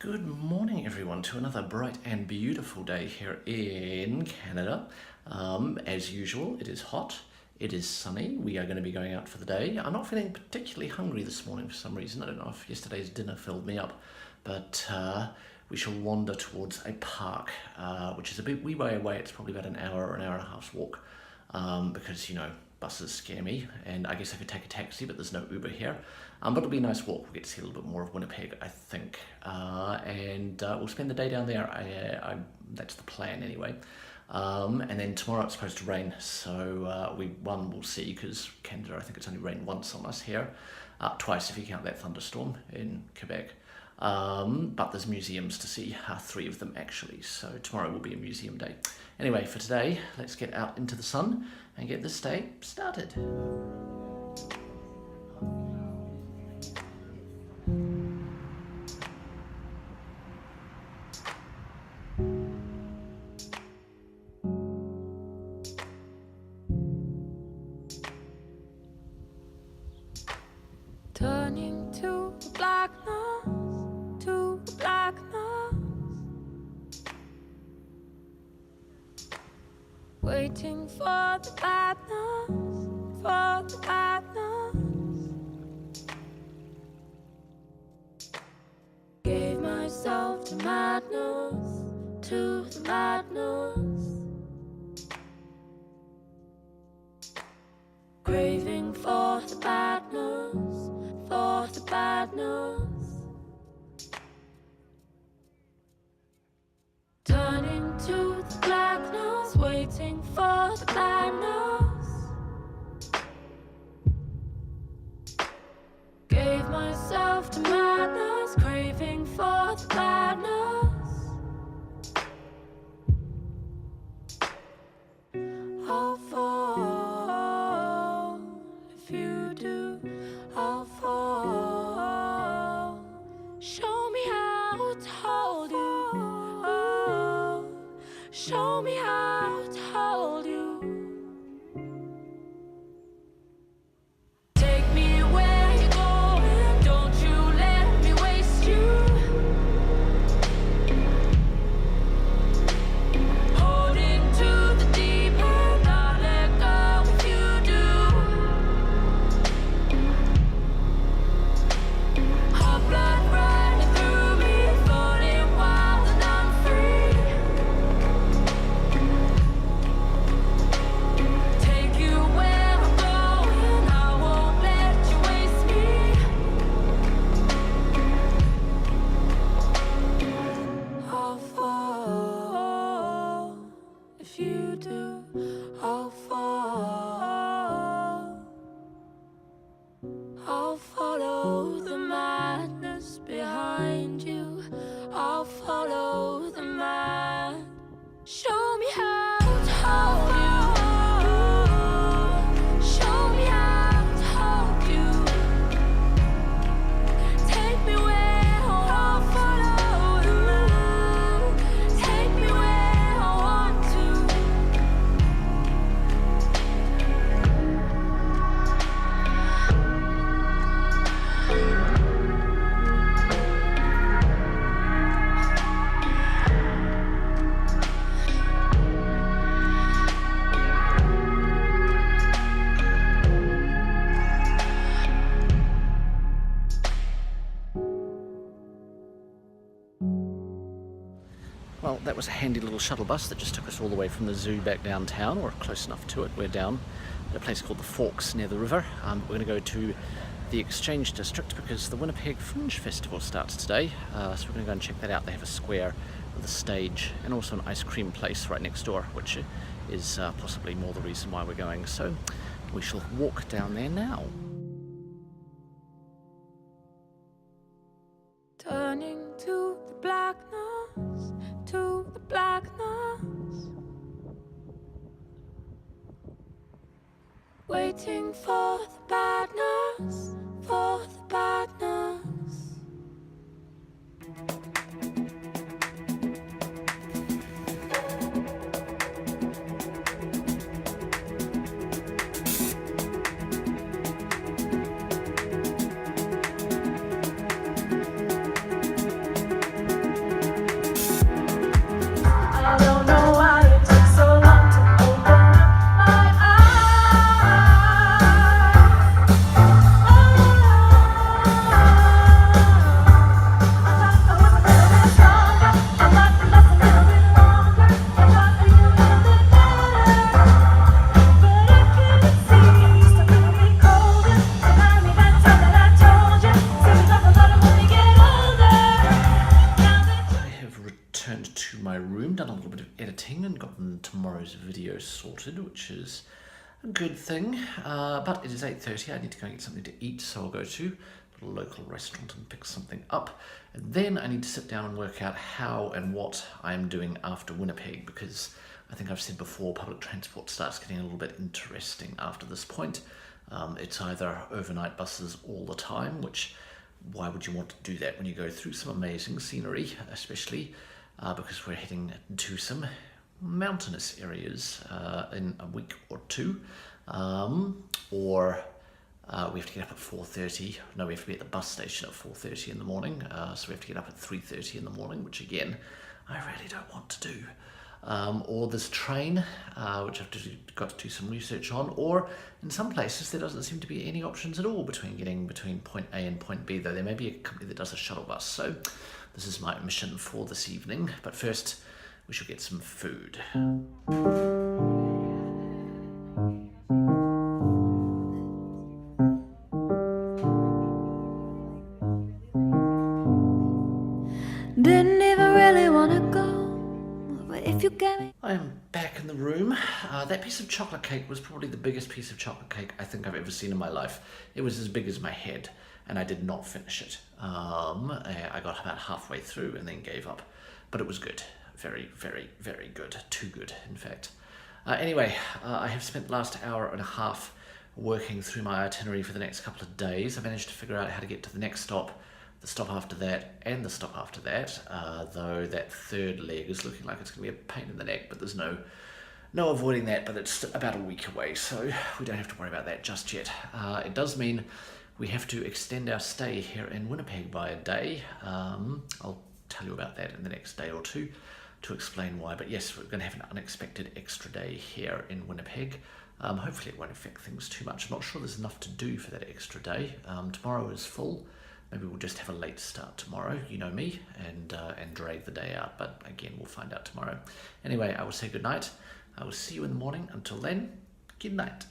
Good morning, everyone, to another bright and beautiful day here in Canada. As usual, it is hot, it is sunny, we are going to be going out for the day. I'm not feeling particularly hungry this morning for some reason. I don't know if yesterday's dinner filled me up, but we shall wander towards a park, which is a wee way away. It's probably about an hour or an hour and a half's walk, because, you know, buses scare me, and I guess I could take a taxi, but there's no Uber here. But it'll be a nice walk. We'll get to see a little bit more of Winnipeg, I think, and we'll spend the day down there. That's the plan anyway. And then tomorrow it's supposed to rain, so we'll see, because Canada, I think it's only rained once on us here, twice if you count that thunderstorm in Quebec. But there's museums to see, 3 of them actually, so tomorrow will be a museum day. Anyway, for today, let's get out into the sun and get this day started. Turning to the blackness, waiting for the badness, gave myself to the madness, craving for the badness, turning to the blackness, waiting for the badness, gave myself to madness, craving for the badness. I'll fall if you do. I'll fall. Show me how to hold you. Show me how to hold you. Take me where you're going. Don't you let me waste you. Holding to the deep end, I'll let go if you do. Hot blood running through me, floating wild and I'm free. Take you where I'm going, I won't let you waste me. I'll fall if you do. I'll fall. I'll follow the madness behind you. I'll follow the mad. Show me how to hold you. Show me how to hold you. Take me where I'll follow the mad. Take me where I want to. Well, that was a handy little shuttle bus that just took us all the way from the zoo back downtown, or close enough to it. We're down at a place called the Forks near the river. We're going to go to the Exchange District because the Winnipeg Fringe Festival starts today. So we're going to go and check that out. They have a square with a stage and also an ice cream place right next door, which is possibly more the reason why we're going. So we shall walk down there now. Turning to the blackness, waiting for the badness, my room, done a little bit of editing and gotten tomorrow's video sorted, which is a good thing. But it is 8:30, I need to go and get something to eat, so I'll go to a local restaurant and pick something up. And then I need to sit down and work out how and what I'm doing after Winnipeg, because I think I've said before, public transport starts getting a little bit interesting after this point. It's either overnight buses all the time, which why would you want to do that when you go through some amazing scenery, especially because we're heading to some mountainous areas in a week or two, or we have to get up at 4:30. No, we have to be at the bus station at 4:30 in the morning, so we have to get up at 3:30 in the morning, which again, I really don't want to do. Or this train, which I've got to do some research on, or in some places there doesn't seem to be any options at all getting between point A and point B, though there may be a company that does a shuttle bus. So this is my mission for this evening, but first we shall get some food. Didn't even really wanna go, but if you gave me. I am back in the room. That piece of chocolate cake was probably the biggest piece of chocolate cake I think I've ever seen in my life. It was as big as my head, and I did not finish it. I got about halfway through and then gave up, but it was good. Very, very, very good. Too good, in fact. Anyway, I have spent the last hour and a half working through my itinerary for the next couple of days. I managed to figure out how to get to the next stop, the stop after that, and the stop after that, though that third leg is looking like it's going to be a pain in the neck, but there's no avoiding that, but it's about a week away, so we don't have to worry about that just yet. It does mean we have to extend our stay here in Winnipeg by a day. I'll tell you about that in the next day or two to explain why, but yes, we're going to have an unexpected extra day here in Winnipeg. Hopefully it won't affect things too much. I'm not sure there's enough to do for that extra day. Tomorrow is full. Maybe we'll just have a late start tomorrow, you know me, and drag the day out. But again, we'll find out tomorrow. Anyway, I will say good night. I will see you in the morning. Until then, good night.